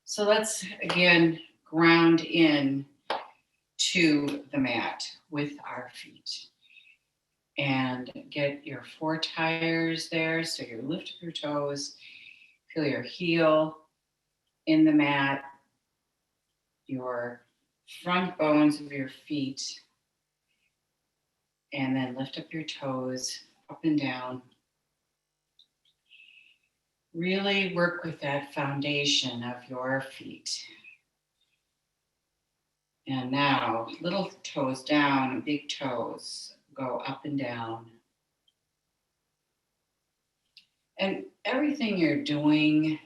So let's again ground in to the mat with our feet. And get your 4 tires there. So you lift up your toes, feel your heel in the mat, your front bones of your feet, and then lift up your toes up and down. Really work with that foundation of your feet. And now, little toes down, big toes go up and down. And everything you're doing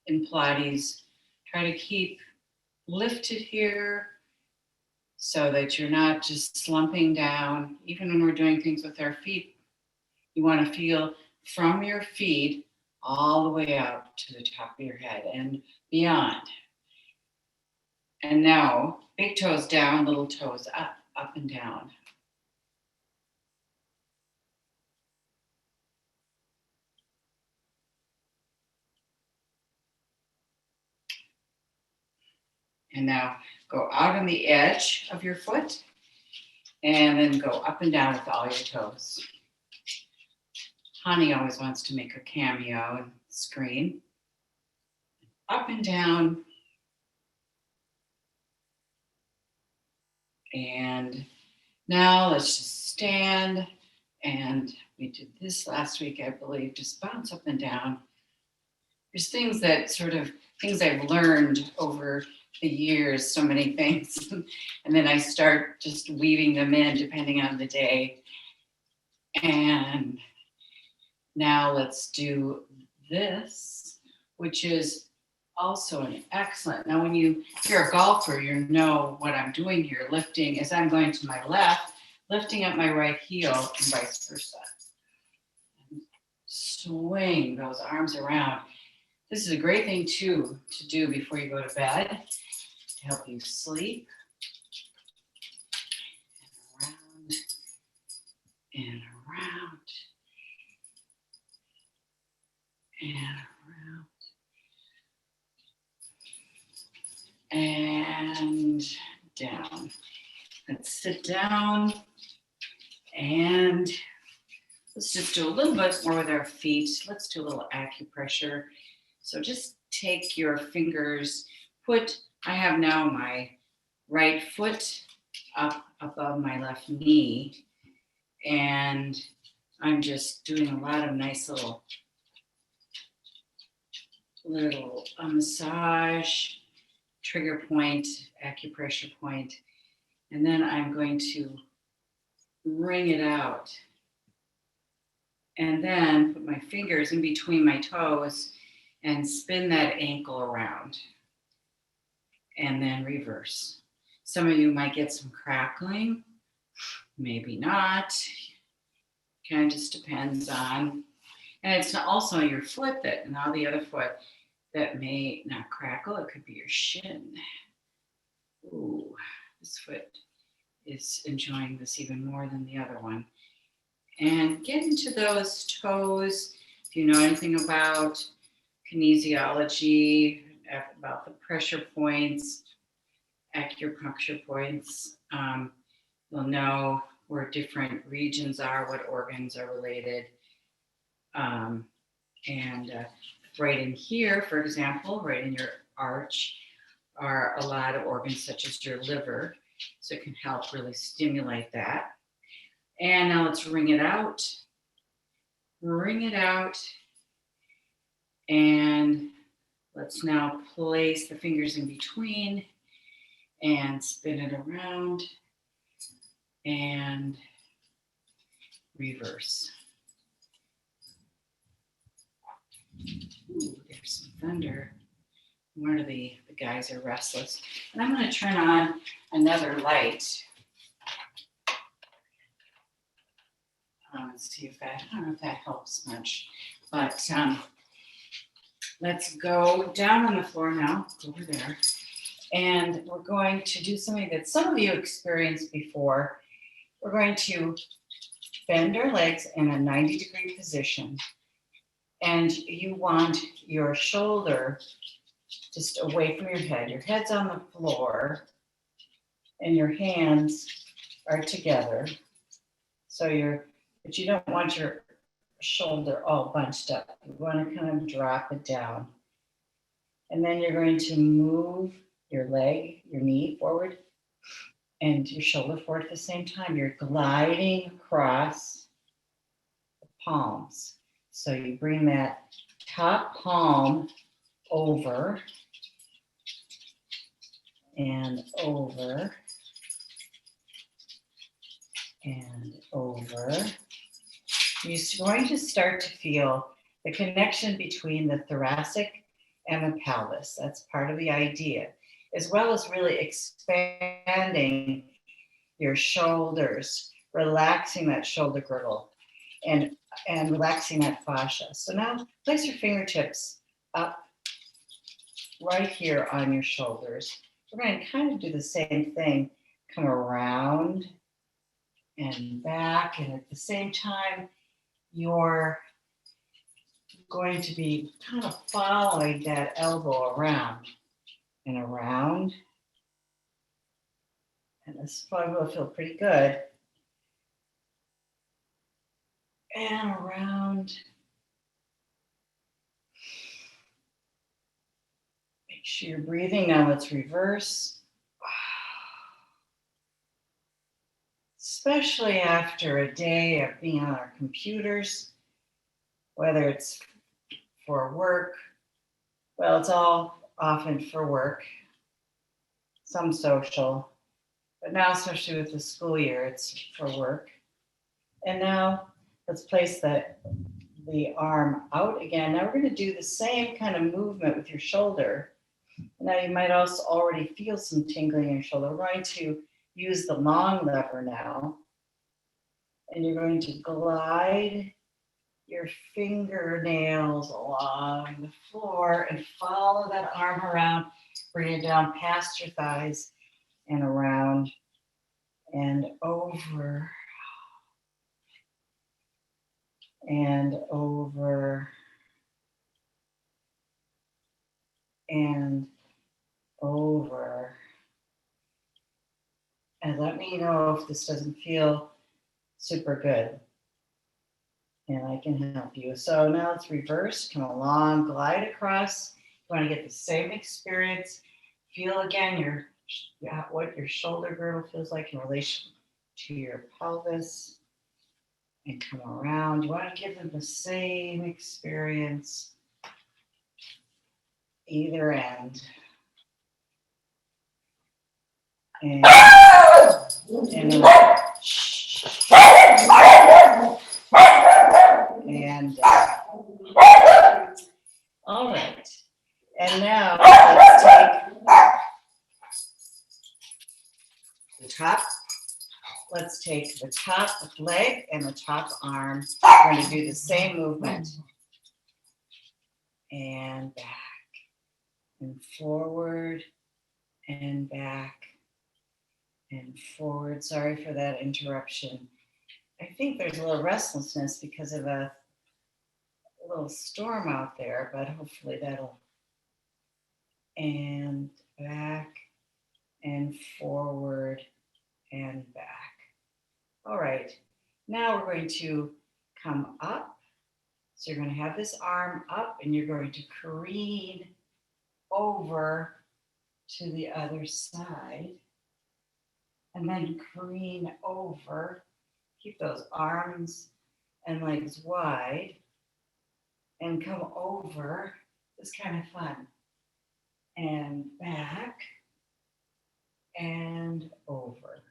in Pilates, try to keep lifted here so that you're not just slumping down. Even when we're doing things with our feet, you want to feel from your feet all the way up to the top of your head and beyond. And now, big toes down, little toes up, up and down. And now go out on the edge of your foot and then go up and down with all your toes. Honey always wants to make a cameo and scream. Up and down. And now let's just stand. And we did this last week, I believe, just bounce up and down. There's things I've learned over the years, so many things. And then I start just weaving them in depending on the day. And now let's do this, which is also an excellent. Now, when you're a golfer, you know what I'm doing here. Lifting as I'm going to my left, lifting up my right heel and vice versa. And swing those arms around. This is a great thing too to do before you go to bed to help you sleep. And around and around and down. Let's sit down and let's just do a little bit more with our feet. Let's do a little acupressure. So just take your fingers, I have now my right foot up above my left knee, and I'm just doing a lot of nice little massage, trigger point, acupressure point, and then I'm going to wring it out. And then put my fingers in between my toes and spin that ankle around. And then reverse. Some of you might get some crackling, maybe not. Kind of just depends on, and it's also your foot that, now the other foot that may not crackle, it could be your shin. Ooh, this foot is enjoying this even more than the other one. And get into those toes. If you know anything about kinesiology, about the pressure points, acupuncture points, you'll know where different regions are, what organs are related. And right in here, for example, right in your arch, are a lot of organs such as your liver. So it can help really stimulate that. And now let's wring it out. Wring it out. And let's now place the fingers in between and spin it around and reverse. Ooh, there's some thunder. One of the guys are restless. And I'm going to turn on another light. Let's see if I don't know if that helps much. But let's go down on the floor now, over there. And we're going to do something that some of you experienced before. We're going to bend our legs in a 90-degree position. And you want your shoulder just away from your head. Your head's on the floor and your hands are together. So but you don't want your shoulder all bunched up. You want to kind of drop it down. And then you're going to move your leg, your knee forward and your shoulder forward at the same time. You're gliding across the palms. So you bring that top palm over and over and over. You're going to start to feel the connection between the thoracic and the pelvis. That's part of the idea, as well as really expanding your shoulders, relaxing that shoulder girdle and relaxing that fascia. So now place your fingertips up right here on your shoulders. We're going to kind of do the same thing, come around and back, and at the same time, you're going to be kind of following that elbow around and around. And this probably will feel pretty good. And around. Make sure you're breathing. Now let's reverse. Especially after a day of being on our computers, whether it's for work. Well, it's all often for work, some social, but now especially with the school year, it's for work. And now let's place the arm out again. Now we're going to do the same kind of movement with your shoulder. Now you might also already feel some tingling in your shoulder. We're going to use the long lever now. And you're going to glide your fingernails along the floor and follow that arm around. Bring it down past your thighs and around and over and over and over. And let me know if this doesn't feel super good. And I can help you. So now let's reverse, come along, glide across. You want to get the same experience. Feel again what your shoulder girdle feels like in relation to your pelvis. And come around. You want to give them the same experience, either end. And all right. And now let's take the top. Let's take the top leg and the top arm. We're going to do the same movement. And back and forward and back and forward. Sorry for that interruption. I think there's a little restlessness because of a little storm out there, but hopefully that'll. And back and forward and back. All right, now we're going to come up. So you're going to have this arm up and you're going to careen over to the other side. And then careen over. Keep those arms and legs wide. And come over. It's kind of fun. And back. And over.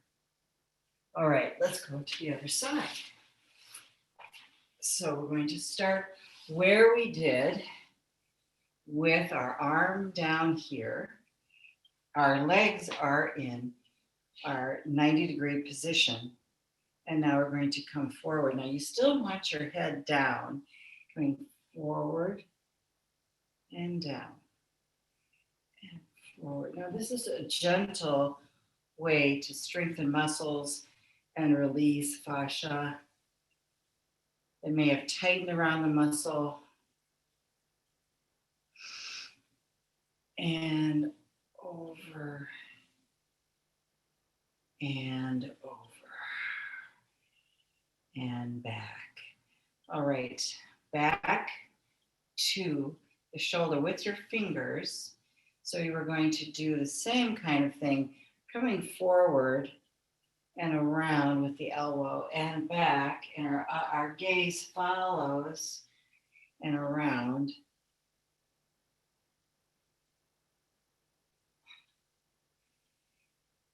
All right, let's go to the other side. So we're going to start where we did with our arm down here. Our legs are in our 90-degree position. And now we're going to come forward. Now you still want your head down, coming forward and down and forward. Now this is a gentle way to strengthen muscles and release fascia that may have tightened around the muscle. and over and over and back. All right, back to the shoulder with your fingers. So you are going to do the same kind of thing, coming forward and around with the elbow and back, and our gaze follows and around.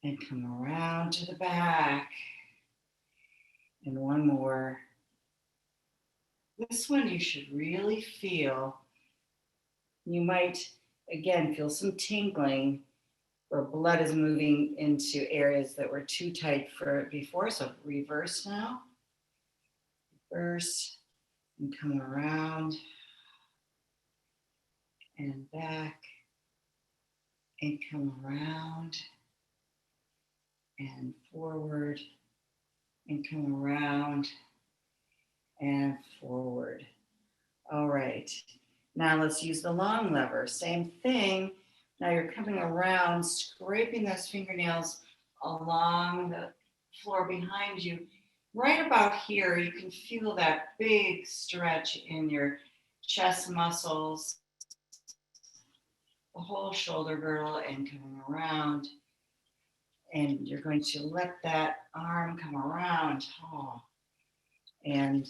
And come around to the back. And one more. This one you should really feel. You might, again, feel some tingling where blood is moving into areas that were too tight for it before. So reverse now. Reverse and come around and back and come around and forward and come around and forward. All right. Now let's use the long lever. Same thing. Now you're coming around, scraping those fingernails along the floor behind you. Right about here, you can feel that big stretch in your chest muscles, the whole shoulder girdle, and coming around. And you're going to let that arm come around. Oh. And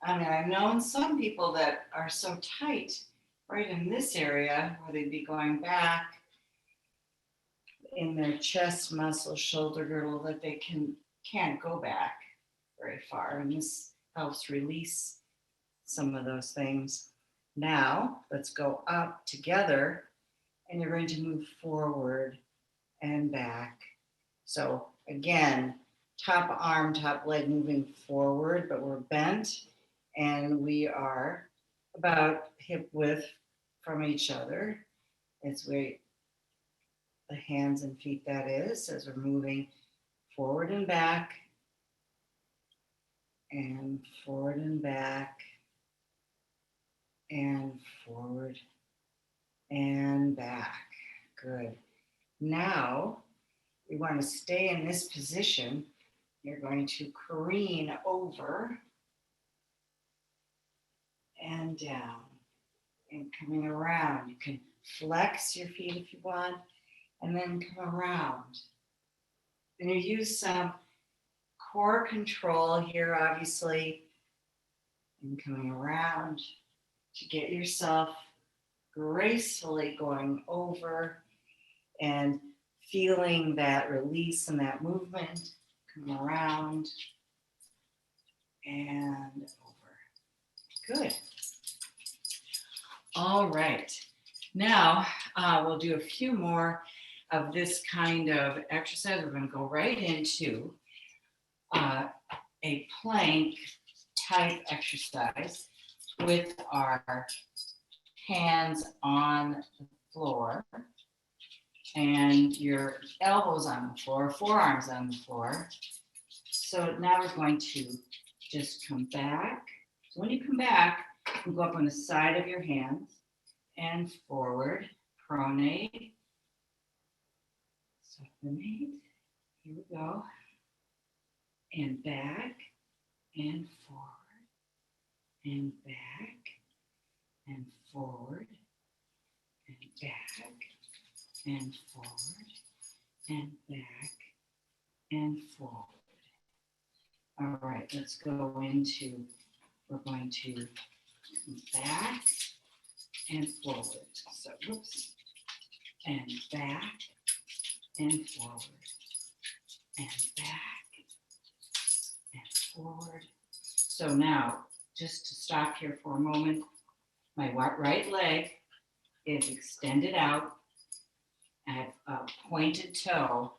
I mean, I've known some people that are so tight right in this area where they'd be going back in their chest muscle, shoulder girdle, that they can't go back very far. And this helps release some of those things. Now, let's go up together, and you're going to move forward and back. So again, top arm, top leg moving forward, but we're bent and we are about hip width from each other as the hands and feet, that is, as we're moving forward and back and forward and back and forward and back. Good. Now, we want to stay in this position. You're going to careen over and down and coming around. You can flex your feet if you want, and then come around. And you use some core control here, obviously, and coming around to get yourself gracefully going over and feeling that release and that movement. Come around and over. Good. All right. Now we'll do a few more of this kind of exercise. We're going to go right into a plank type exercise with our hands on the floor and your elbows on the floor, forearms on the floor. So now we're going to just come back. So when you come back, you go up on the side of your hands and forward, pronate, supinate, here we go, and back and forward, and back and forward, and back and forward, and back and forward. All right, let's go into, we're going to come back and forward. So, whoops, and back and forward, and back and forward. So now, just to stop here for a moment, my right leg is extended out. I have a pointed toe.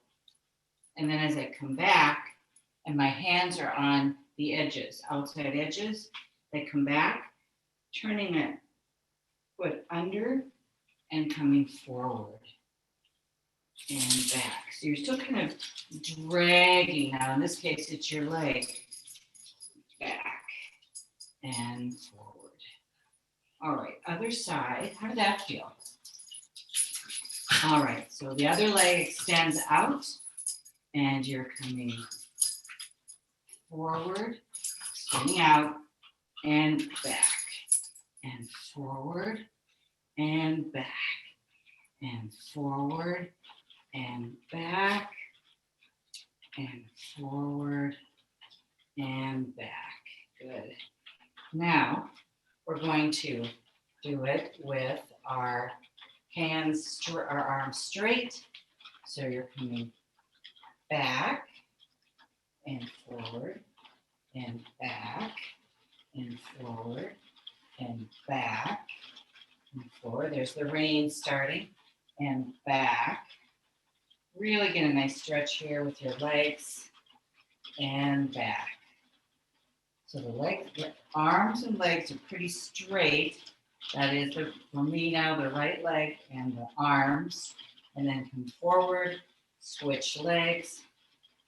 And then as I come back, and my hands are on the edges, outside edges, they come back, turning it foot under and coming forward and back. So you're still kind of dragging. Now, in this case, it's your leg back and forward. All right, other side. How did that feel? All right, so the other leg extends out and you're coming forward, extending out and back and forward and back and forward and back and forward and back. Good. Now we're going to do it with our hands, our arms straight. So you're coming back and forward and back and forward and back and forward. There's the rein starting and back. Really get a nice stretch here with your legs and back. So the arms and legs are pretty straight. That is, for me now, the right leg and the arms. And then come forward, switch legs,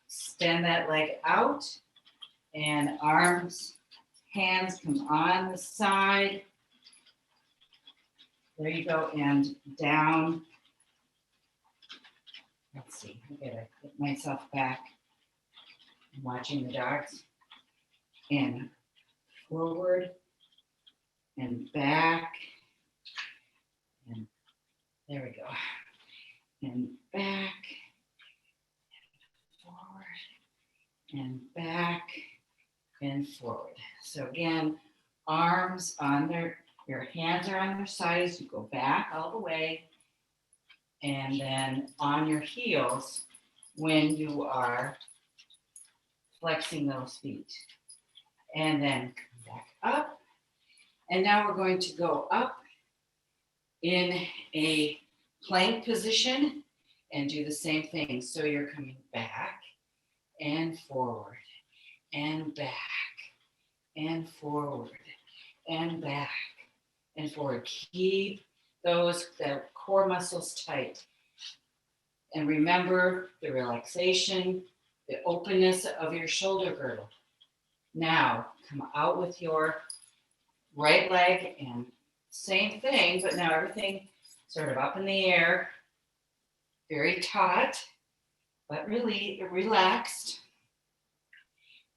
extend that leg out, and arms, hands come on the side. There you go, and down. Let's see, I gotta get myself back. I'm watching the dogs. And forward and back. And there we go. And back, and forward, and back, and forward. So again, arms on your hands are on their sides. You go back all the way. And then on your heels when you are flexing those feet. And then come back up. And now we're going to go up in a plank position and do the same thing. So you're coming back and forward and back and forward and back and forward. Keep the core muscles tight. And remember the relaxation, the openness of your shoulder girdle. Now come out with your right leg and same thing, but now everything sort of up in the air, very taut, but really relaxed.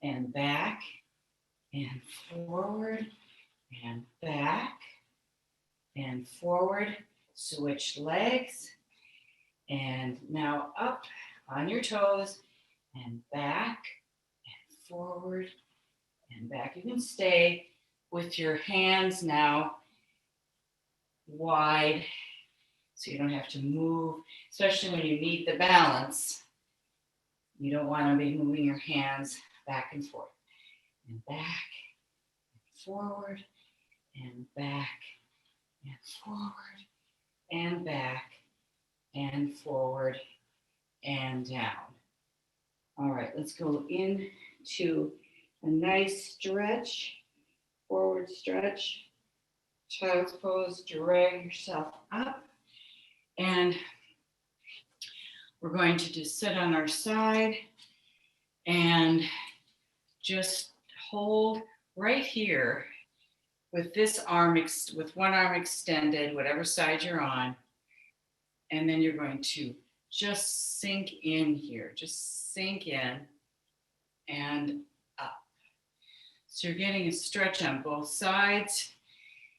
And back and forward and back and forward. Switch legs. And now up on your toes and back and forward and back. You can stay with your hands now wide so you don't have to move, especially when you need the balance. You don't want to be moving your hands back and forth and back and forward and back and forward and back and forward and down. All right, let's go into a nice stretch, forward stretch, child's pose, drag yourself up. And we're going to just sit on our side and just hold right here with this arm, with one arm extended, whatever side you're on. And then you're going to just sink in here, just sink in and up. So you're getting a stretch on both sides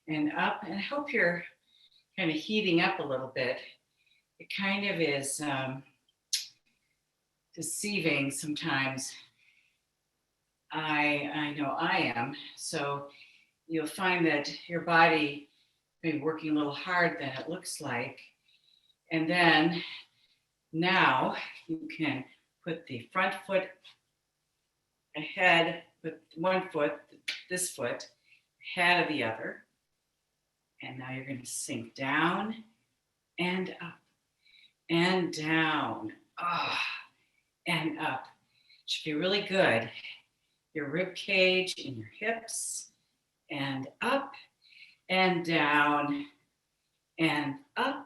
and up. And I hope you're kind of heating up a little bit. It kind of is deceiving sometimes. I know I am. So you'll find that your body may be working a little hard than it looks like. And then now you can put the front foot ahead, put one foot, this foot, ahead of the other. And now you're going to sink down and up and down, and up. It should feel really good. Your rib cage and your hips, and up and down and up.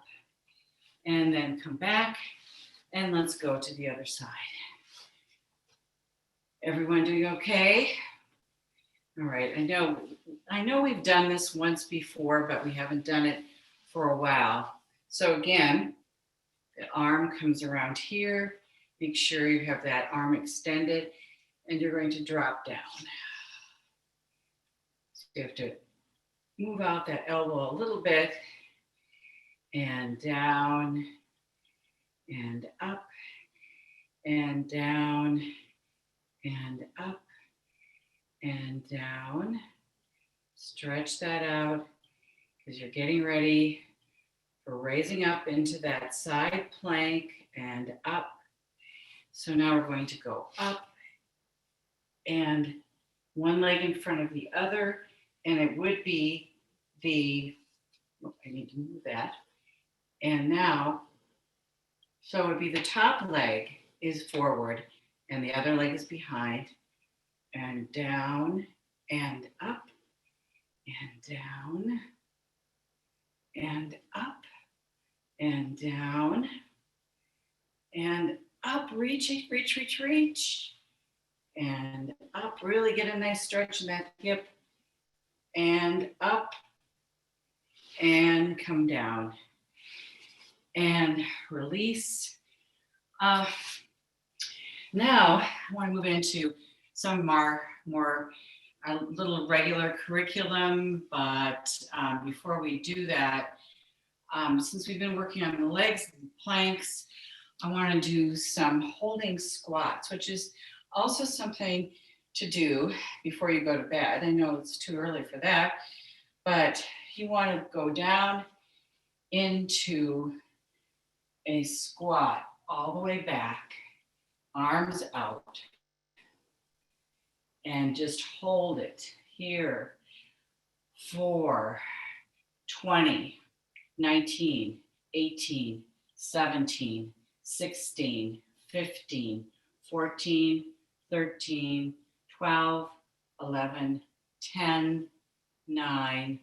And then come back and let's go to the other side. Everyone doing okay? All right, I know we've done this once before, but we haven't done it for a while. So again, the arm comes around here. Make sure you have that arm extended, and you're going to drop down. So you have to move out that elbow a little bit, and down, and up, and down, and up, and down. Stretch that out because you're getting ready for raising up into that side plank and up. So now we're going to go up and one leg in front of the other, and it would be I need to move that. And now, so it would be the top leg is forward and the other leg is behind, and down and up and down and up and down and up. Reach, reach, reach, reach. And up. Really get a nice stretch in that hip. And up and come down. And release. Now I want to move into some more a little regular curriculum, but before we do that, since we've been working on the legs and planks, I want to do some holding squats, which is also something to do before you go to bed. I know it's too early for that, but you want to go down into a squat all the way back, arms out, and just hold it here for 20, 19, 18, 17, 16, 15, 14, 13, 12, 11, 10, 9,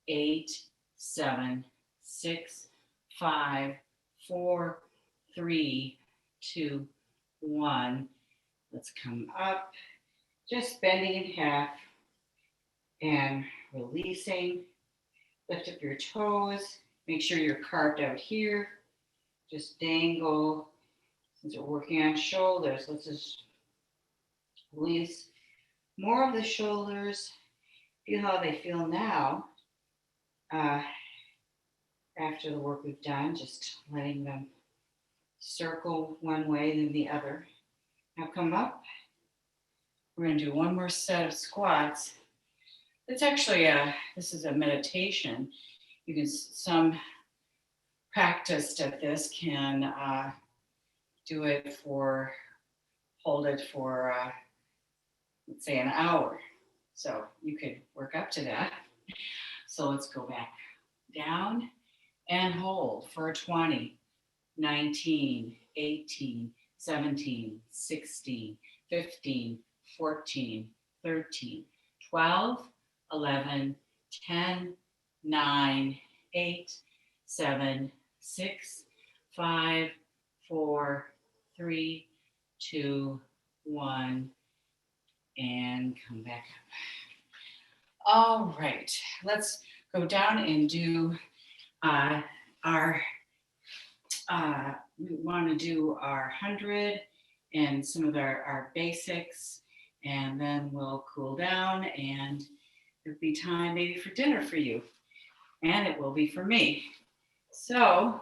8, 7, 6, 5, 4, 3, 2, 1. Let's come up, just bending in half and releasing. Lift up your toes. Make sure you're carved out here. Just dangle. Since we're working on shoulders, let's just release more of the shoulders. Feel how they feel now. After the work we've done, just letting them circle one way then the other. Now come up. We're going to do one more set of squats. It's actually this is a meditation. You can, some practiced at this can do it for, hold it for, let's say an hour. So you could work up to that. So let's go back down and hold for 20, 19, 18, 17, 16, 15, 14, 13, 12, 11, 10, 9, 8, 7, 6, 5, 4, 3, 2, 1, and come back up. All right, let's go down and do we want to do our 100 and some of our basics, and then we'll cool down, and it'll be time maybe for dinner for you, and it will be for me. So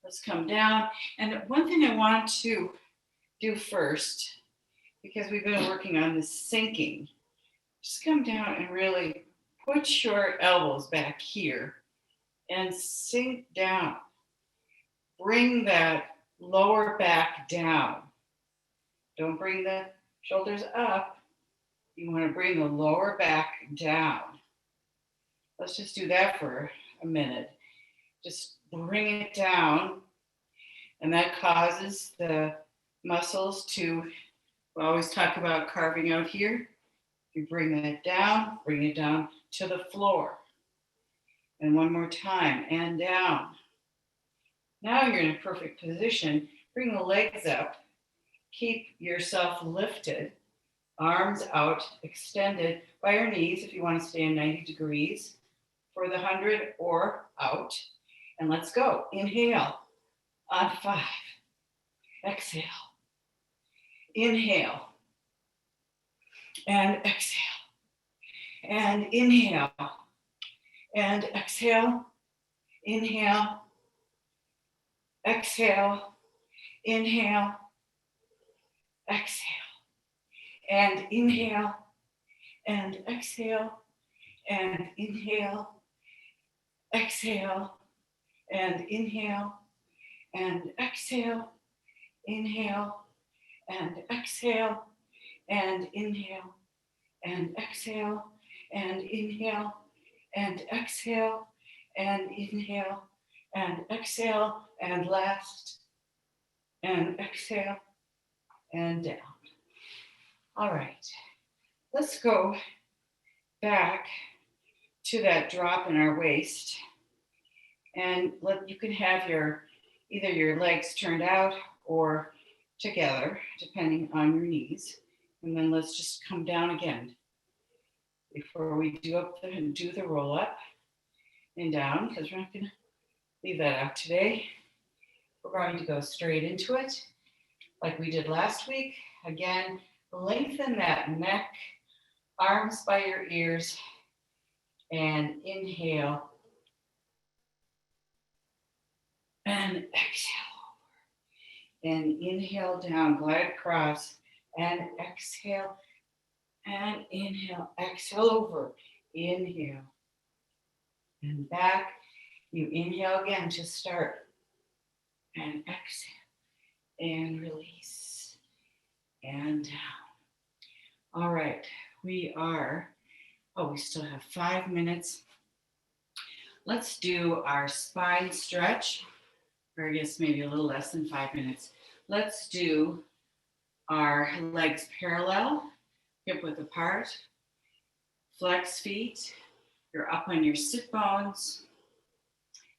let's come down. And one thing I want to do first, because we've been working on this sinking, just come down and really put your elbows back here and sink down. Bring that lower back down. Don't bring the shoulders up. You want to bring the lower back down. Let's just do that for a minute. Just bring it down. And that causes the muscles to, we always talk about carving out here. You bring it down to the floor. And one more time, and down. Now you're in a perfect position. Bring the legs up. Keep yourself lifted. Arms out, extended by your knees if you want to stay in 90 degrees for the 100 or out. And let's go. Inhale on 5. Exhale. Inhale. And exhale. And inhale. And exhale. Inhale. Exhale. Inhale. Exhale. And inhale. And exhale. And inhale. Exhale. And inhale. And exhale. Inhale. And exhale. And inhale. And exhale. And inhale. And exhale. And inhale. And exhale. And last. And exhale. And down. All right. Let's go back to that drop in our waist. And you can have either your legs turned out or together, depending on your knees. And then let's just come down again before we do the roll up and down, because we're not going to leave that out today. We're going to go straight into it like we did last week. Again, lengthen that neck, arms by your ears, and inhale. And exhale over. And inhale down, glide across, and exhale. And inhale, exhale over. Inhale. And back. You inhale again to start. And exhale. And release. And down. All right. We still have 5 minutes. Let's do our spine stretch. Or I guess maybe a little less than 5 minutes. Let's do our legs parallel, hip width apart, flex feet. You're up on your sit bones.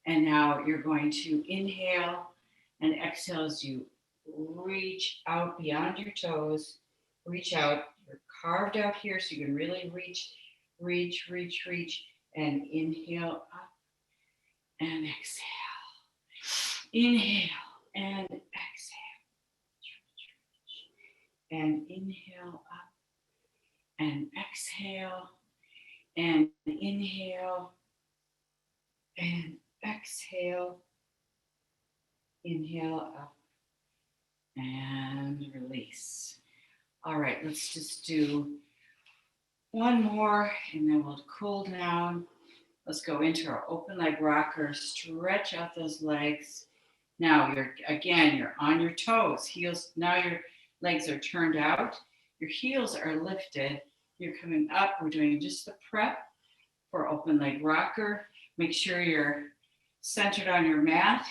And now you're going to inhale and exhale as you reach out beyond your toes. Reach out. You're carved out here so you can really reach, and inhale up and exhale. Inhale and exhale. And inhale up and exhale. And inhale and exhale. Inhale up and release. All right, let's just do one more and then we'll cool down. Let's go into our open leg rocker. Stretch out those legs. Now you're on your toes. Heels. Now your legs are turned out. Your heels are lifted. You're coming up. We're doing just the prep for open leg rocker. Make sure you're centered on your mat.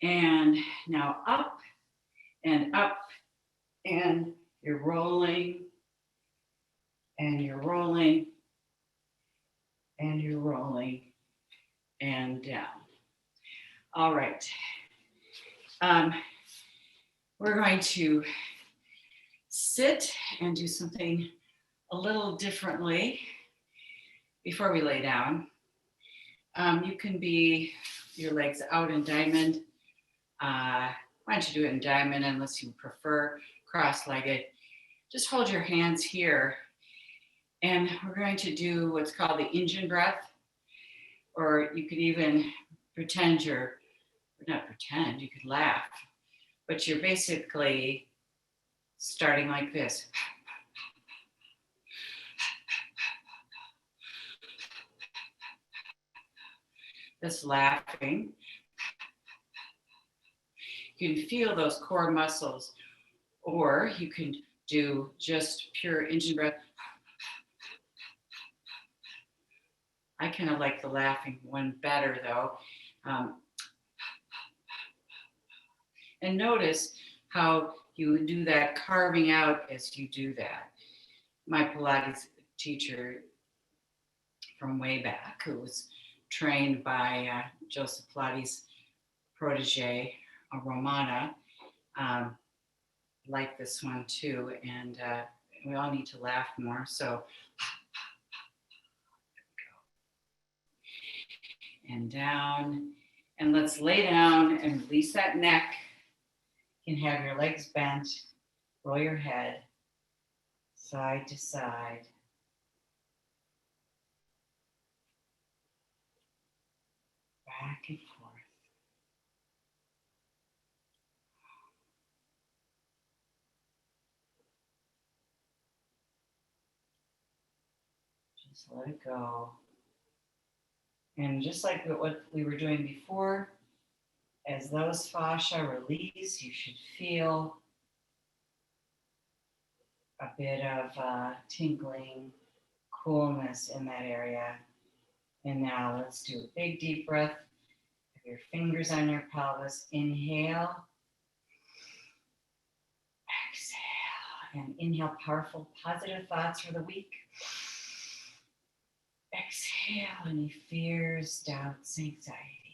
And now up and up. And you're rolling. And you're rolling. And you're rolling. And down. All right. We're going to sit and do something a little differently before we lay down. You can be your legs out in diamond. Why don't you do it in diamond unless you prefer cross-legged. Just hold your hands here. And we're going to do what's called the engine breath. Or you could even you could laugh, but you're basically starting like this. Just laughing. You can feel those core muscles, or you can do just pure engine breath. I kind of like the laughing one better though. And notice how you do that carving out as you do that. My Pilates teacher from way back, who was trained by Joseph Pilates' protege, Romana, like this one too, and we all need to laugh more. So, and down, and let's lay down and release that neck. You can have your legs bent, roll your head side to side. Back and forth. Just let it go. And just like what we were doing before, as those fascia release, you should feel a bit of tingling, coolness in that area. And now let's do a big deep breath. Have your fingers on your pelvis. Inhale. Exhale. And inhale powerful, positive thoughts for the week. Exhale any fears, doubts, anxiety.